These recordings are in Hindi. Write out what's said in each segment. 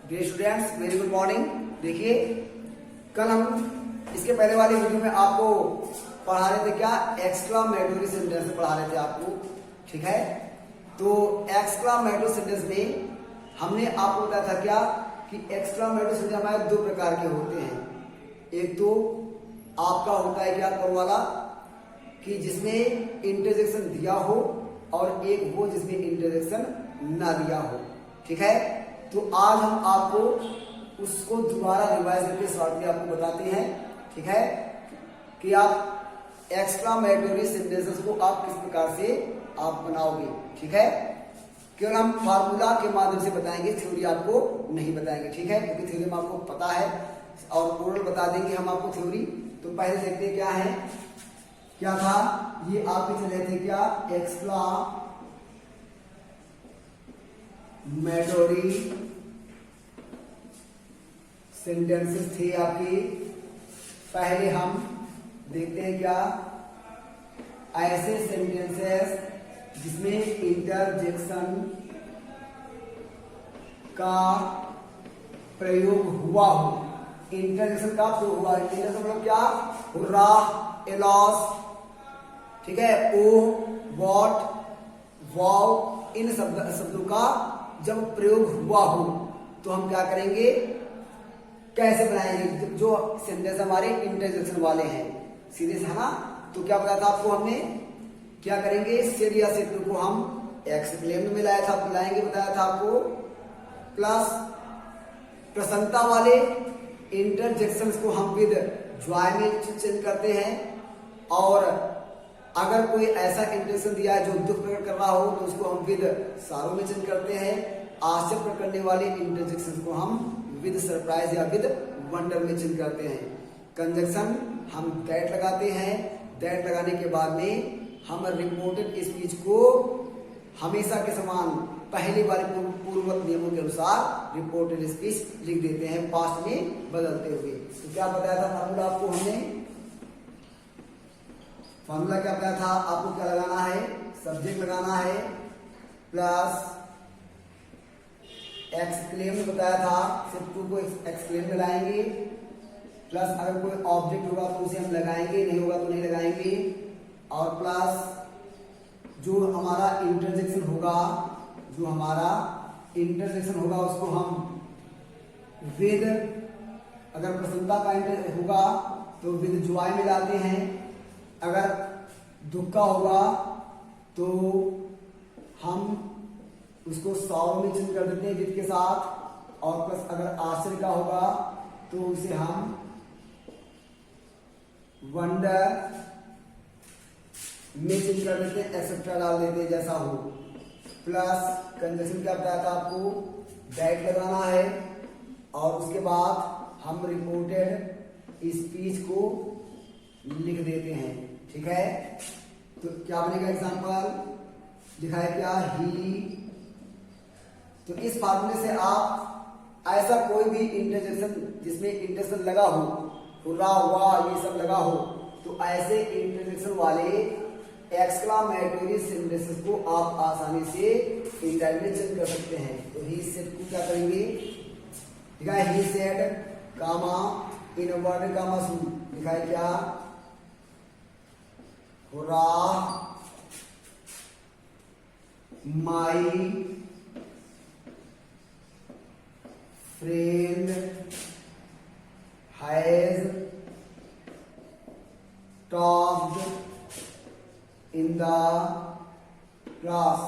Dear students, very good morning. देखिए, कल हम इसके पहले वाले वीडियो में आपको पढ़ा रहे थे क्या, एक्सक्लामेटरी सेंटेंस पढ़ा रहे थे आपको, ठीक है। तो एक्सक्लामेटरी सेंटेंस में हमने आपको बताया था क्या कि एक्सक्लामेटरी सेंटेंस हमारे दो प्रकार के होते हैं। एक तो आपका होता है क्या कौन वाला, कि जिसमें इंटरजेक्शन दिया हो, और एक वो जिसमें इंटरजेक्शन ना दिया हो, ठीक है। तो आज हम आपको उसको दोबारा रिवाइज करके शॉर्ट में आपको बताते हैं, ठीक है, कि आप एक्सक्लामेटरी सेंटेंसेस को आप किस प्रकार से आप बनाओगे, ठीक है। केवल हम फार्मूला के माध्यम से बताएंगे, थ्योरी आपको नहीं बताएंगे, ठीक है, क्योंकि थ्योरी में आपको पता है और ओरल बता देंगे हम आपको थ्योरी। तो पहले देखते क्या है, क्या था ये आपके चले थे क्या, एक्सक्लामेटरी सेंटेंसेस थे आपके। पहले हम देखते हैं क्या, ऐसे सेंटेंसेस जिसमें इंटरजेक्शन का प्रयोग हुआ हो। इंटरजेक्शन का प्रयोग हुआ, इंटरजेक्शन मतलब क्या, हुर्रा, एलॉस, ठीक है, ओ, वॉट, वाव, इन शब्दों का जब प्रयोग हुआ हो तो हम क्या करेंगे, कैसे बनाएंगे। जो सेंटेंस हमारे इंटरजेक्शन वाले हैं, सीधे है ना, तो क्या बताया था आपको हमने, क्या करेंगे, सेड या सेड को हम एक्सक्लेम में मिलाया था, मिलाएंगे बताया था आपको। प्लस प्रसन्नता वाले इंटरजेक्शंस को हम विद ज्वाय में चेंज करते हैं, और अगर कोई ऐसा इंटरजेक्शन दिया है जो दुख प्रकट कर रहा हो तो उसको हम विद सारो में चेंज करते हैं। आश्चर्य प्रकट करने वाले इंटरजेक्शन को हम विद सरप्राइज या विद वंडर में चेंज करते हैं। कंजक्शन हम दैट लगाते हैं, दैट लगाने के बाद में हम रिपोर्टेड स्पीच को हमेशा के समान पहले वाले पूर्ववत नियमों के अनुसार रिपोर्टेड स्पीच लिख देते हैं, पास्ट में बदलते हुए। तो क्या बताया था फार्मूला आपको हमने, फार्मूला क्या बताया था आपको, क्या लगाना है, सब्जेक्ट लगाना है, प्लस एक्सक्लेम बताया था, सिर्फ टू को एक्सक्लेम में लाएंगे, प्लस अगर कोई ऑब्जेक्ट होगा तो उसे हम लगाएंगे, नहीं होगा तो नहीं लगाएंगे, और प्लस जो हमारा इंटरजेक्शन होगा, जो हमारा इंटरजेक्शन होगा उसको हम विद, अगर प्रसन्नता का इंटर होगा तो विद ज्वाय में लाते हैं, अगर दुख का होगा तो हम उसको सॉरो में चेंज कर देते हैं विद के साथ, और प्लस अगर आश्चर्य का होगा तो उसे हम वंडर में चेंज कर देते हैं, एक्सेट्रा डाल देते हैं जैसा हो। प्लस कंजक्शन क्या बताया था आपको, दैट लगाना है, और उसके बाद हम रिपोर्टेड स्पीच को लिख देते हैं, ठीक है। तो क्या बनेगा, एग्जाम्पल लिखा है क्या, ही। तो इस फार्मूले से आप ऐसा कोई भी इंटरजेक्शन जिसमें इंटरजेक्शन लगा हो, हुर्रा, वाह, ये सब लगा हो, तो ऐसे इंटरजेक्शन वाले एक्सक्लामेटरी सेंटेंसेस को आप आसानी से इंडायरेक्ट में चेंज कर सकते हैं। तो ही सेड को क्या करेंगे, लिखा है ही सेड कामा इनवर्टेड कामा सू, लिखा है क्या, hurrah, my friend has talked in the class.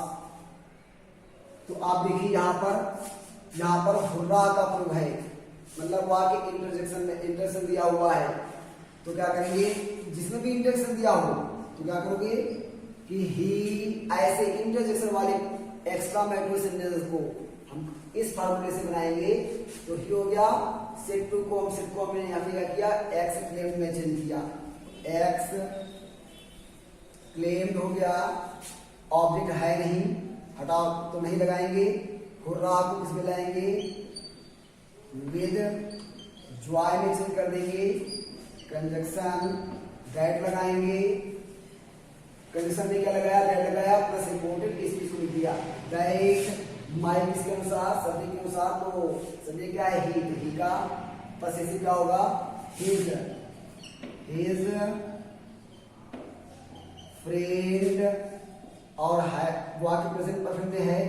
तो आप देखिए यहां पर हुर्रा का प्रयोग है, मतलब वहां के इंटरजेक्शन में इंटरजेक्शन दिया हुआ है, तो क्या करेंगे, जिसमें भी इंटरजेक्शन दिया हो तो क्या करोगे कि ही, ऐसे इंटरजेक्शन वाले एक्सक्लामेटरी सेंटेंसेस को हम इस फार्मूले से बनाएंगे। तो ही हो गया, सेड टू को हम सेड को हमने यहां पे क्या किया, एक्सक्लेम्ड में चेंज किया, एक्स क्लेम्ड हो गया, ऑब्जेक्ट है नहीं, हटाओ तो नहीं लगाएंगे, हुर्रा को किसमें लाएंगे, विद ज्वाय में चेंज कर देंगे, कंजक्शन दैट लगाएंगे, कंजक्शन में क्या लगाया, दैट लगाया, प्लस रिपोर्टेड स्पीच को लिख दिया, दैट माई किसके अनुसार, सब्जेक्ट के अनुसार, तो सब्जेक्ट क्या है, ही का पसेसिव क्या होगा, हिज फ्रेंड, और वो आपके प्रेजेंट परफेक्ट में है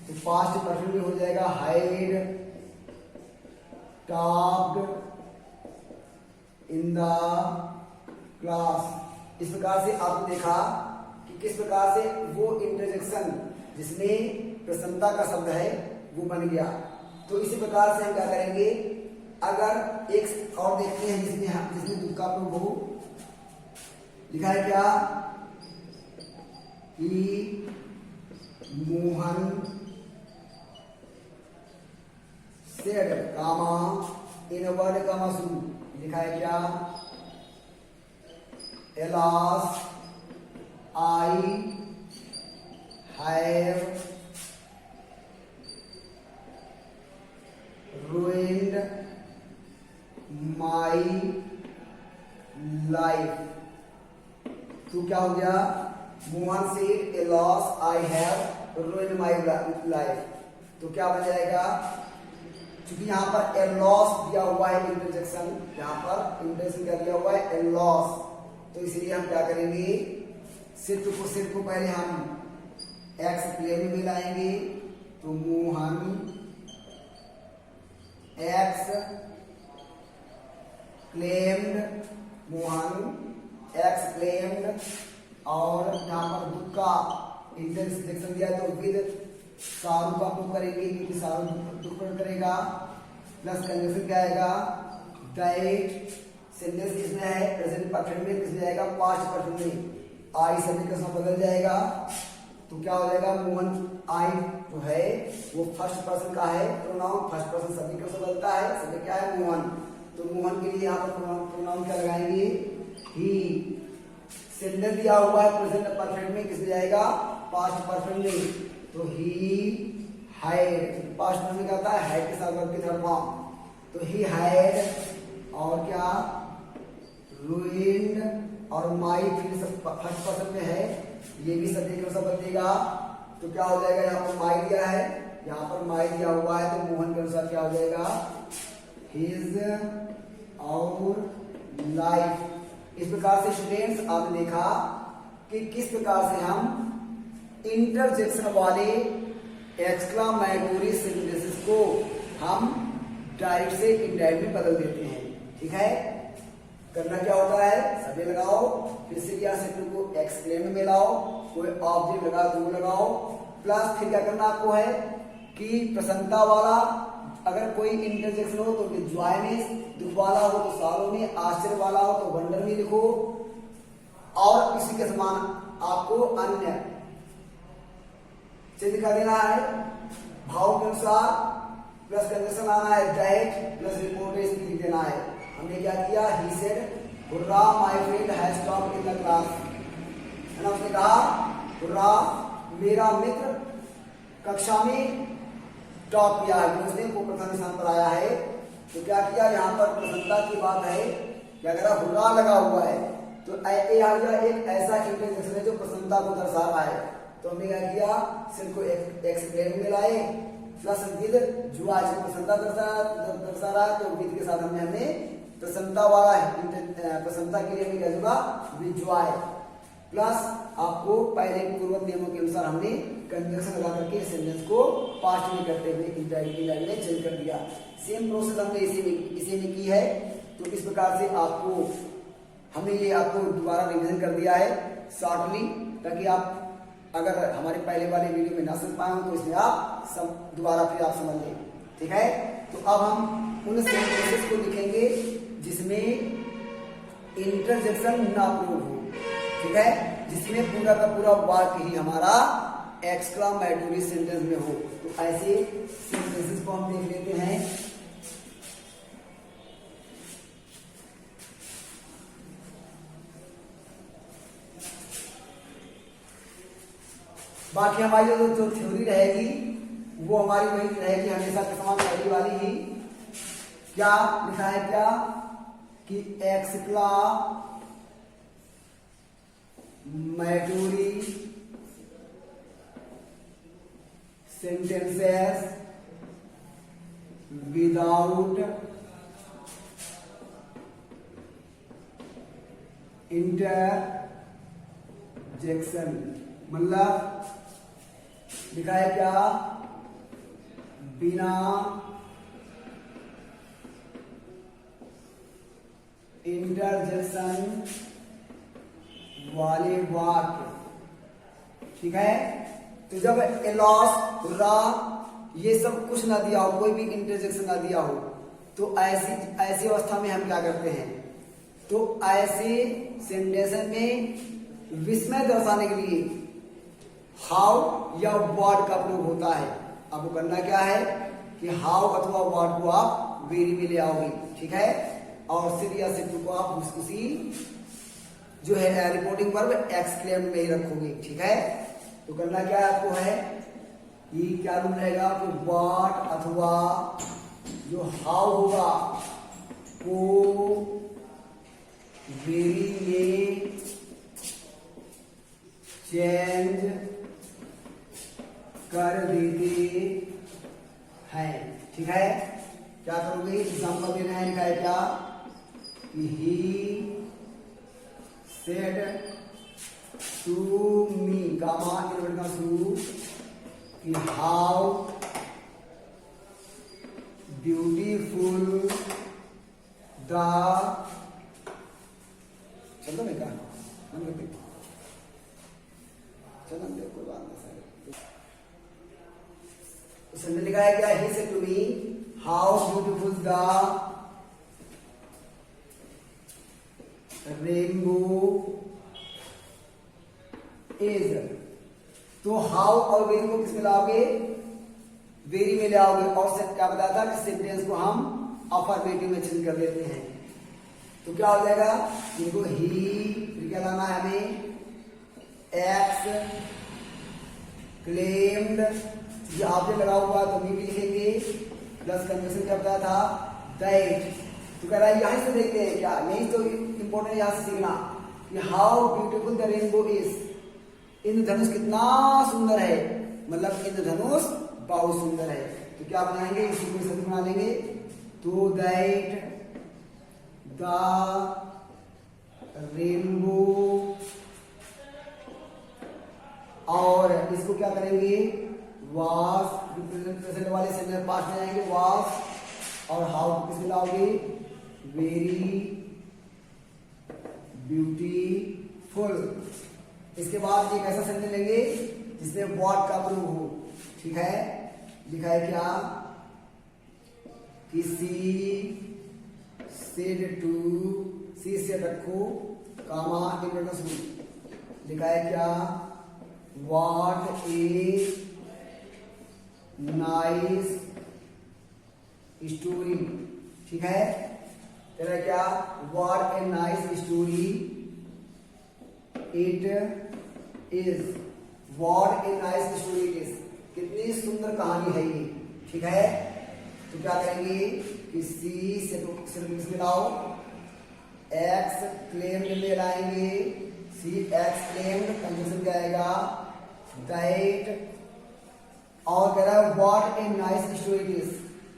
तो पास्ट परफेक्ट में हो जाएगा hide topped in the class. इस प्रकार से आपने देखा कि किस प्रकार से वो इंटरजेक्शन जिसमें प्रसन्नता का शब्द है वो बन गया। तो इसी प्रकार से हम क्या करेंगे, अगर एक और देखते हैं जिसमें दुख का प्रभु लिखा है क्या, कि Mohan said comma inverted comma शुरू लिखा है क्या, alas I have ruined my life। तो क्या हो गया, मोहन से alas I have ruined my life। तो क्या बन जाएगा, क्योंकि यहाँ पर ए लॉस दिया हुआ है इंटरजेक्शन, यहाँ पर इंटरजेक्शन क्या दिया हुआ है, ए लॉस, तो इसलिए हम क्या करेंगे, सिर्फ को पहले हम एक्स प्लेन में मिलाएंगे, तो Mohan x claimed, Mohan x claimed, और यहाँ पर दुख का इंटरजेक्शन दिया तो विद शाहरुख का प्रयोग करेंगे क्योंकि शाहरुख दुख प्रकट करेगा, प्लस कंजक्शन क्या आएगा, दैट सेंटेंस किसमें है, प्रेजेंट परफेक्ट में, किसमें जाएगा, पास्ट परफेक्ट में, आई सब्जेक्ट का समय बदल जाएगा, तो क्या हो जाएगा, मोहन आई जो है वो फर्स्ट पर्सन का है प्रोनाउन, फर्स्ट पर्सन सब्जेक्ट का बदलता है, सब्जेक्ट क्या है, मोहन, तो मोहन के लिए यहाँ पर प्रोनाउन क्या लगाएंगे, ही। सेंटेंस दिया हुआ है प्रेजेंट परफेक्ट में, किसमें जाएगा, पास्ट परफेक्ट में, तो ही हाइड, पास्ट परफेक्ट में क्या होता है, हाइड के साथ वर्ब की थर्ड फॉर्म, तो ही हाइड, और क्या, ruined, और माई फिर फर्स्ट पर्सन में है, ये भी सब्जेक्ट के साथ बदलेगा, तो क्या हो जाएगा, यहाँ पर माई दिया है, यहाँ पर माई दिया हुआ है, तो मोहन के अनुसार क्या हो जाएगा, हिज और लाइफ। इस प्रकार से स्टूडेंट्स आपने देखा कि किस प्रकार से हम इंटरजेक्शन वाले एक्सक्लामेटरी सेंटेंसेस को हम डायरेक्ट से इनडायरेक्ट में बदल देते हैं। ठीक है, करना क्या होता है, सभी लगाओ, फिर से क्या सेंटेंस को एक्सक्लेम में लाओ, कोई ऑब्जेक्ट लगा दो लगाओ, प्लस फिर क्या करना आपको है कि प्रसन्नता वाला अगर कोई इंटरजेक्शन हो तो जॉय में, दुख वाला हो तो सारों में, आश्चर्य वाला हो तो वंडर में लिखो, और इसी के समान आपको अन्य चिन्ह दिखा देना है, भाव के अनुसार प्लस कंजक्शन आना है, दैट प्लस रिपोर्ट लिख देना है। हमने क्या किया, he said hurrah my friend has topped in the class, है ना, उसने कहा हुर्रा मेरा मित्र कक्षा में टॉप किया है, उसने को प्रथम स्थान पर आया है। तो क्या किया, यहाँ पर प्रसन्नता की बात है, क्या करा, हुर्रा लगा हुआ है, तो एक ऐसा इंटरजेक्शन है जो प्रसन्नता को दर्शा रहा है, तो हमने क्या किया, सिर्फ को एक्सप्लेन में लाए, प्लस विद जो आज प्रसन्नता दर्शा रहा है, तो विद के साथ हमने प्रसन्नता वाला है, प्रसन्नता के लिए हमने क्या जुड़ा, विद जॉय, प्लस आपको पहले पूर्व नियमों के अनुसार हमने कंजक्शन लगा करके सेंटेंस को पास्ट में करते हुए इंडायरेक्ट में चेंज कर दिया। सेम प्रोसेस हमने इसी में की है। तो इस प्रकार से आपको हमने ये आपको दोबारा रिवीजन कर दिया है शॉर्टली, ताकि आप अगर हमारे पहले वाले वीडियो में ना सुन पाए हो तो इसमें आप दोबारा फिर आप समझ लें। ठीक है, तो अब हम उन सेंटेंसेस को लिखेंगे जिसमें इंटरजेक्शन ना प्रयोग हो। ठीक है, जिसमें पूरा का पूरा वाक्य ही हमारा एक्सक्लामेटरी सेंटेंस में हो। तो ऐसे सेंटेंसेस को हम देख लेते हैं। बाकी हमारी जो थ्योरी रहेगी वो हमारी वही रहेगी हमेशा के समान पहली वाली ही। क्या लिखा है, क्या कि एक्सक्लामेटरी sentences without interjection, मतलब लिखा है क्या, बिना इंटरजेक्शन वाले वाक्य। ठीक है, तो जब एलॉस रा ये सब कुछ ना दिया हो, कोई भी इंटरजेक्शन ना दिया हो, तो ऐसी अवस्था में हम क्या करते हैं, तो ऐसे सेंटेंस में विस्मय दर्शाने के लिए हाउ या वर्ड का प्रयोग होता है। आपको करना क्या है कि हाउ अथवा वर्ड को आप वेरी में ले आओगे। ठीक है, और सिर या सिद्धू को आप उसी जो है रिपोर्टिंग वर्ब एक्सक्लेम में ही रखोगे। ठीक है, तो करना क्या है आपको है, ये क्या रूल रहेगा कि व्हाट अथवा जो हाउ होगा वो वेरी में चेंज कर देते हैं। ठीक है, क्या करोगे, एग्जाम्पल देना है, लिखा है क्या कि he said to me comma invert शुरू कि हाउ ब्यूटीफुल द, चलो मैं क्या चलो कोई बात नहीं सर, उसने लिखा है क्या, he said to me how beautiful the rainbow is. तो हाउ और वेरी को किस में लाओगे, वेरी में ले आओगे, और क्या बताया था कि सेंटेंस को हम अफर्मेटिव में चेंज कर देते हैं। तो क्या हो जाएगा, इनको ही, फिर क्या लाना है हमें, एक्स क्लेम्ड, ये आपने लगा हुआ तो भी लिखेंगे, प्लस कंजंक्शन क्या बताया था, दैट। तो कह रहा है यहीं से देखते हैं क्या, यही तो इंपॉर्टेंट यहां से सीखना कि how beautiful the rainbow is, इंद्रधनुष कितना सुंदर है, मतलब इंद्रधनुष बहुत सुंदर है। तो क्या बनाएंगे, इसी को शब्द बना लेंगे, तो दैट द रेनबो, और इसको क्या करेंगे, वाज प्रेजेंट वाले सेंटेंस पास्ट में जाएंगे, वाज, और हाउ किस में लाओगे, वेरी ब्यूटीफुल। इसके बाद एक ऐसा सेंटेंस लेंगे जिसमें व्हाट का प्रयोग हो। ठीक है, लिखा है क्या, किसी सेड टू, सी से रखो कामा इनवर्टर, लिखा है क्या, व्हाट ए नाइस स्टोरी। ठीक है, तेरा क्या, what a nice story it is, what a nice story it is, कितनी सुंदर कहानी है ये। ठीक है, तो क्या करेंगे कि सी से तो सिर्फ मिलाओ, एक्स क्लेम्ड में लाएंगे, सी एक्स क्लेम्ड, कंजंक्शन क्या आएगा, दैट, और कह रहा है what a nice story it is,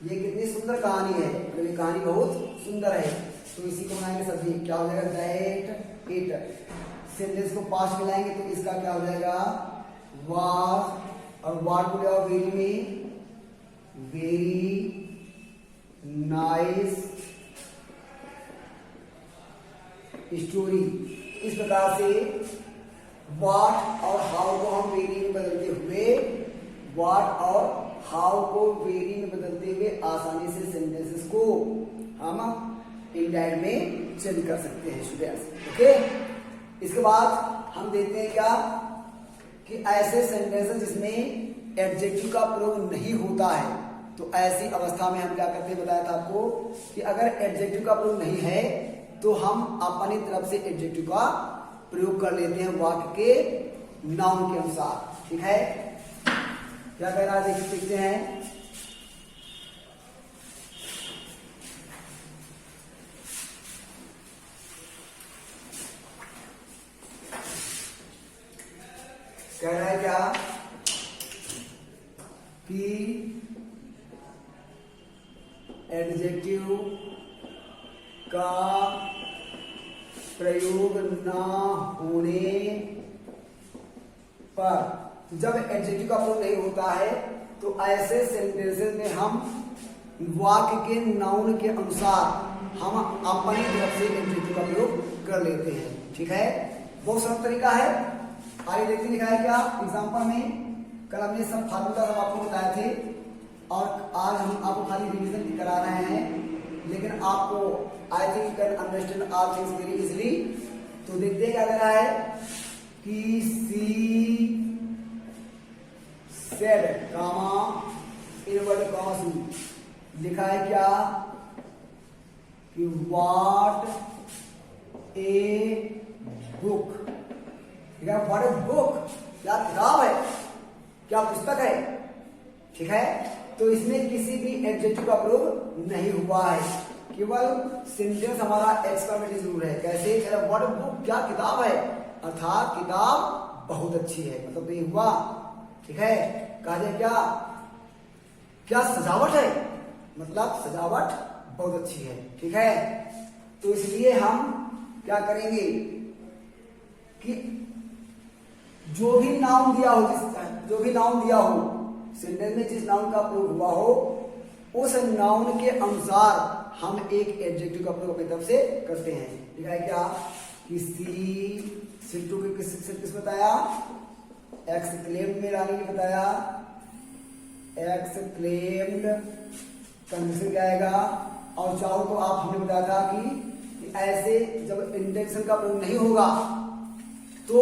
ये कितनी सुंदर कहानी है, मतलब ये कहानी बहुत सुंदर है। तो इसी को बनाएंगे सभी, क्या हो जाएगा, दैट इट, सेंटेंस को पास्ट में लाएंगे तो इसका क्या हो जाएगा, वाज, और वाट को ले आओ वेरी में, वेरी नाइस स्टोरी। इस प्रकार से वाट और हाउ को हम वेरी में बदलते हुए, वाट और हाउ को वेरी में बदलते हुए आसानी से सेंटेंसेस को हम इंडायरेक्ट में चेंज कर सकते हैं स्टूडेंट्स। ओके, इसके बाद हम देखते हैं क्या कि ऐसे सेंटेंसेस जिसमें एडजेक्टिव का प्रयोग नहीं होता है, तो ऐसी अवस्था में हम क्या करते हैं, बताया था आपको कि अगर एडजेक्टिव का प्रयोग नहीं है तो हम अपनी तरफ से एडजेक्टिव का प्रयोग कर लेते हैं वाक्य के नाउन के अनुसार। ठीक है, क्या कह रहा है देखते हैं, कह रहा है क्या एडजेक्टिव का प्रयोग ना होने पर, जब एडजेक्टिव का प्रयोग नहीं होता है तो ऐसे सेंटेंसेस में हम वाक्य के नाउन के अनुसार हम अपनी तरफ से एडजेक्टिव का प्रयोग कर लेते हैं। ठीक है, बहुत सरल तरीका है। आगे देखते लिखा है क्या एग्जाम्पल में। कल हमने सब फार्मूला सब आपको बताए थे और आज हम आपको खाली रिवीजन करा रहे हैं, लेकिन आपको I think you can understand all things very easily. तो देखते हैं क्या दे रहा है कि C said comma inverted comma C, लिखा है क्या कि व्हाट ए बुक। ठीक है, व्हाट ए बुक, क्या किताब है, क्या पुस्तक है। ठीक है, तो इसमें किसी भी एडजेक्टिव का प्रयोग नहीं हुआ है, केवल सेंटेंस हमारा एक्सक्लेमेटरी जरूर है। कैसे, व्हाट ए बुक, क्या किताब है, अर्थात किताब बहुत अच्छी है, मतलब ये हुआ। ठीक है, कहा जाए क्या क्या सजावट है, मतलब सजावट बहुत अच्छी है। ठीक है, तो इसलिए हम क्या करेंगे कि जो भी नाउन दिया हो, सेंटेंस में जिस नाउन का प्रयोग हुआ हो, उस नाउन के अनुसार हम एक एडजेक्टिव का प्रयोग अपनी तरफ से करते हैं। ठीक है, क्या किसी सिट्टू के किस बताया, एक्सक्लेम्ड में रानी ने बताया, एक्सक्लेम्ड कंडीशन क्या आएगा। और चाहो तो आप हमने बताया था कि ऐसे जब इंटेंशन का प्रयोग नहीं होगा तो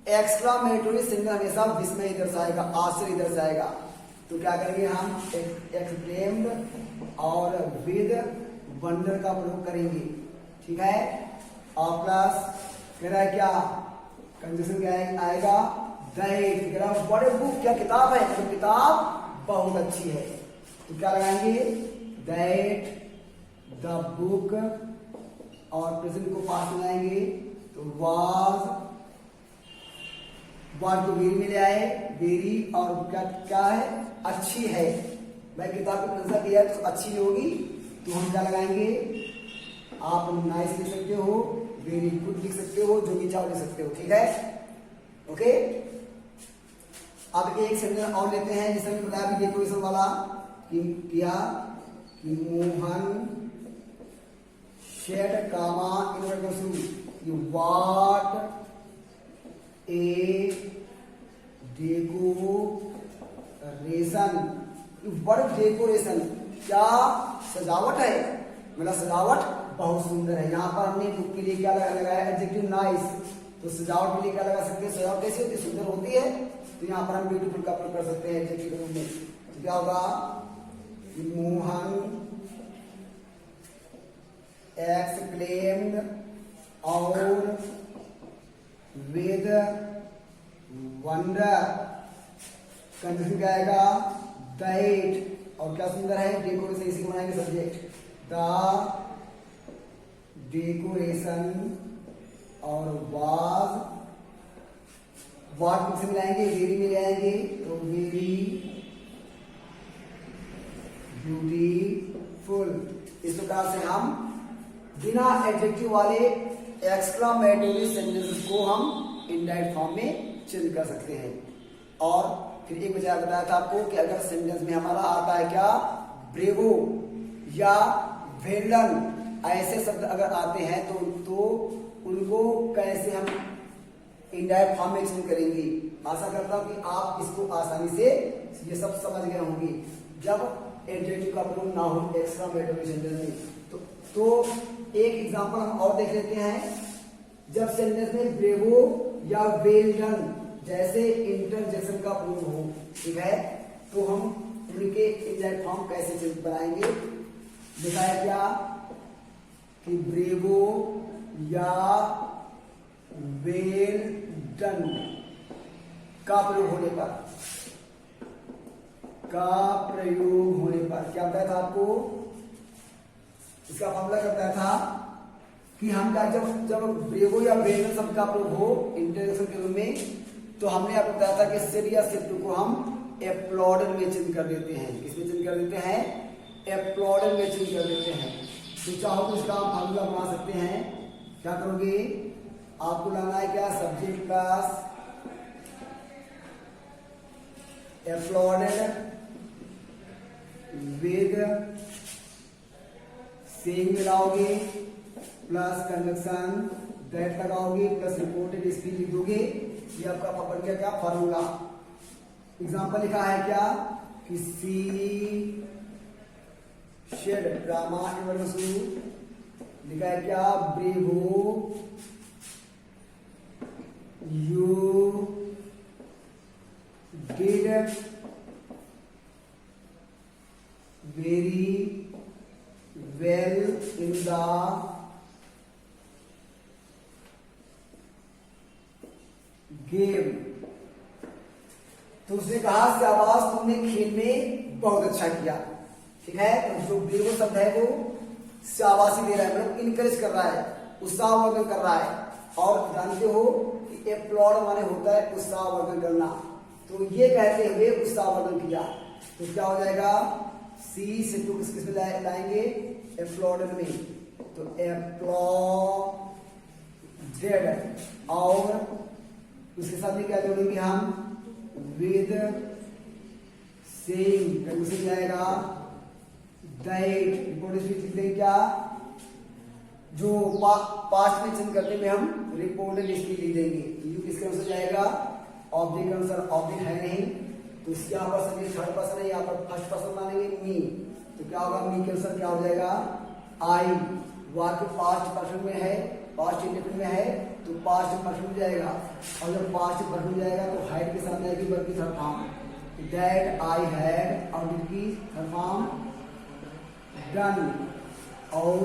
एक्सक्लामेटरी सेंटेंस हमेशा विस्मय दर्शाएगा, आश्चर्य दर्शाएगा। तो क्या करेंगे हम, एक्सक्लेम्ड और विद वंडर का प्रयोग करेंगे। ठीक है, और प्लस कह रहा है क्या कंजूशन क्या आएगा, दैट, कह रहा है व्हाट ए बुक, क्या किताब है, तो किताब बहुत अच्छी है। तो क्या लगाएंगे, दैट द बुक, और प्रेजेंट को पास्ट में लाएंगे तो वाज को वेरी में ले आए, वेरी, और क्या क्या है, अच्छी है। मैं किताब की प्रशंसा किया है तो अच्छी नहीं होगी, तो हम क्या लगाएंगे, आप नाइस लिख सकते हो, वेरी गुड लिख सकते हो, जो भी चाहो लिख सकते हो। ठीक है, ओके। अब एक सेंटेंस और लेते हैं, जिसमें बताया भी डेकोरेशन वाला कि किया कि Mohan said comma what a decoration, word decoration, क्या सजावट है, मतलब सजावट बहुत सुंदर है। यहाँ पर हमने बुक के लिए क्या लगाया, एडजेक्टिव नाइस। तो सजावट के लिए क्या लगा सकते हैं, सजावट कैसी होती है, सुंदर होती है। तो यहाँ पर हम ब्यूटीफुल का प्रयोग कर सकते हैं एडजेक्टिव के रूप में। तो क्या होगा, मोहन एक्सक्लेम्ड और विद वंडर, कंजूशन क्या आएगा, दैट, और क्या सुंदर है, डेकोरेशन, इसी को बनाएंगे सब्जेक्ट, द डेकोरेशन, और वाज किसमें लाएंगे, वेरी में लाएंगे, तो वेरी ब्यूटीफुल। इस प्रकार से हम बिना एडजेक्टिव वाले एक्सक्लामेटरी सेंटेंसेस को हम इनडायरेक्ट फॉर्म में चेंज कर सकते हैं। और फिर एक वजह बताया था आपको कि अगर सेंटेंस में हमारा आता है क्या, ब्रेवो या वेल्डन, ऐसे शब्द अगर आते हैं तो उनको कैसे हम इनडायरेक्ट फॉर्म में चेंज करेंगे। आशा करता हूं कि आप इसको आसानी से ये सब समझ गए होंगे। जब एडजेक्टिव का प्रयोग ना हो एक्सक्लामेटरी सेंटेंस में, तो एक एग्जांपल हम और देख लेते हैं। जब सेंटेंस में ब्रेवो या वेल डन जैसे इंटरजेक्शन का प्रयोग हो, ठीक है, तो हम उनके इनडायरेक्ट फॉर्म कैसे बनाएंगे। लिखा है क्या कि ब्रेवो या वेल डन का प्रयोग होने पर, क्या बताया था आपको, इसका फॉर्मूला क्या बताया था कि हम क्या जब ब्रेवो या वेल शब्द का प्रयोग हो इंटरजेक्शन के रूप में, तो हमने आपको बताया था कि सेड या सेड को हम एप्लॉडेड में चेंज कर देते हैं। किसमें चेंज कर देते हैं? एप्लॉडेड में चेंज कर देते हैं। तो चाहो तो इसका आप फार्मूला बना सकते हैं। क्या करोगे? आपको लाना है क्या? Subject plus applauded with saying मिलाओगे प्लस कंजक्शन दैट लगाओगे प्लस रिपोर्टेड स्पीच लिख दोगे। ये आपका बन गया क्या? फार्मूला। एग्जाम्पल लिखा है क्या कि सी शेड ड्रामा इमरसू लिखा है क्या? Bravo you did very well in the game. तो उसने कहा शाबाश तुमने खेल में बहुत अच्छा किया। ठीक है, तो जो ब्रेवो शब्द है वो शाबाशी दे रहा है, मतलब इनकरेज कर रहा है, उत्साहवर्धन कर रहा है। और जानते हो कि एप्लॉड माने होता है उत्साहवर्धन करना। तो ये कहते हुए उत्साहवर्धन किया तो क्या हो जाएगा? सी से टू किस में लाएंगे? एप्लॉडेड में। तो एप्लॉडेड और उसके साथ में क्या जोड़ेंगे हम? विद सेइंग कंडीशन जाएगा दैट। रिपोर्टेड स्पीच लिख देंगे क्या? जो पास्ट में चेंज करते में हम रिपोर्टेड स्पीच लिख देंगे। यू किसके अनुसार जाएगा? ऑब्जेक्ट के अनुसार। ऑब्जेक्ट है नहीं तो इसके यहाँ पर सब्जेक्ट थर्ड पर्सन है, यहाँ पर फर्स्ट पर्सन मानेंगे मी। तो क्या होगा? मी के अनुसार क्या हो जाएगा? आई। वाक्य पास्ट पर्सन में है, पास्ट इंडेफिनिट में है तो पास्ट पर्सन में जाएगा। और जब पास्ट पर्सन में जाएगा तो हैड के साथ जाएगी वर्ब की third form. That I had और डिड की थर्ड फॉर्म डन और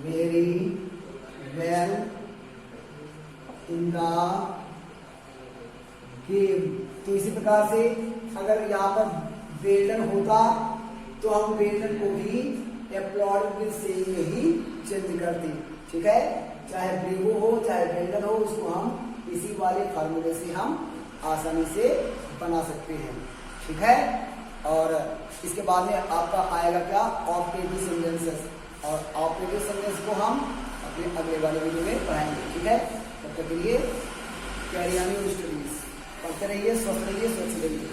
very well in the game. तो इसी प्रकार से अगर यहाँ पर वेल्डन होता तो हम वेल्डन को भी एप्लॉड विद सेइंग में ही चेंज करते। ठीक है, चाहे ब्रेवो हो चाहे वेल्डन हो, उसको हम इसी वाले फार्मूले से हम आसानी से बना सकते हैं। ठीक है, और इसके बाद में आपका आएगा क्या? Operative sentences. और ऑपरेटिव सेंटेंस को हम अपने अगले वाले वीडियो में पढ़ाएंगे। ठीक है, तब तक के लिए कैरी ऑन योर स्टडीज। पढ़ते रहिए, स्वस्थ रहिए, स्वच्छ रहिए।